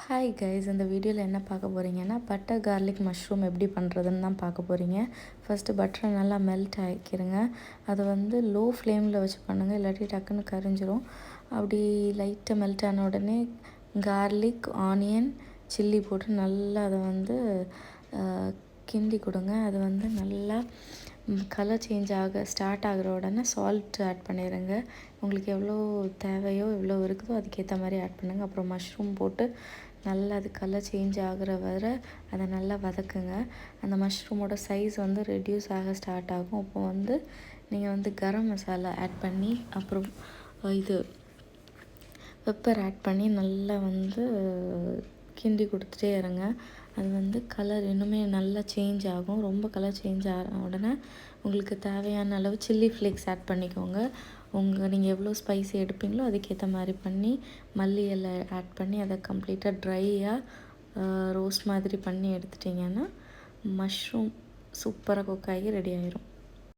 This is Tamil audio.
ஹாய் கைஸ், இந்த வீடியோவில் என்ன பார்க்க போகிறீங்கன்னா பட்டர் கார்லிக் மஷ்ரூம் எப்படி பண்ணுறதுன்னு தான் பார்க்க போகிறீங்க. ஃபஸ்ட்டு பட்டரை நல்லா மெல்ட் ஆக்கிடுங்க. அதை வந்து லோ ஃப்ளேமில் வச்சு பண்ணுங்கள், இல்லாட்டி டக்குன்னு கரிஞ்சிரும். அப்படி லைட்டாக மெல்ட் ஆன உடனே கார்லிக், ஆனியன், சில்லி போட்டு நல்லா அதை வந்து கிண்டி கொடுங்க. அது வந்து நல்லா கலர் சேஞ்ச் ஸ்டார்ட் ஆகிற உடனே சால்ட் ஆட் பண்ணிடுங்க. உங்களுக்கு எவ்வளோ தேவையோ எவ்வளோ இருக்குதோ அதுக்கேற்ற மாதிரி ஆட் பண்ணுங்கள். அப்புறம் மஷ்ரூம் போட்டு நல்லா அது கலர் சேஞ்ச் ஆகிற வரை அதை நல்லா வதக்குங்க. அந்த மஷ்ரூமோட சைஸ் வந்து ரெடியூஸ் ஆக ஸ்டார்ட் ஆகும். அப்போ வந்து நீங்கள் வந்து கரம் மசாலா ஆட் பண்ணி அப்புறம் இது பெப்பர் ஆட் பண்ணி நல்லா வந்து கிண்டி கொடுத்துட்டே இருங்க. அது வந்து கலர் இன்னுமே நல்லா சேஞ்ச் ஆகும். ரொம்ப கலர் சேஞ்ச் ஆன உடனே உங்களுக்கு தேவையான அளவு சில்லி ஃப்ளேக்ஸ் ஆட் பண்ணிக்கோங்க. நீங்கள் எவ்வளோ ஸ்பைசி எடுப்பீங்களோ அதுக்கேற்ற மாதிரி பண்ணி மல்லி இலை ஆட் பண்ணி அதை கம்ப்ளீட்டாக ட்ரையாக ரோஸ்ட் மாதிரி பண்ணி எடுத்துட்டிங்கன்னா மஷ்ரூம் சூப்பராக குக் ஆகி ரெடி ஆயிரும்.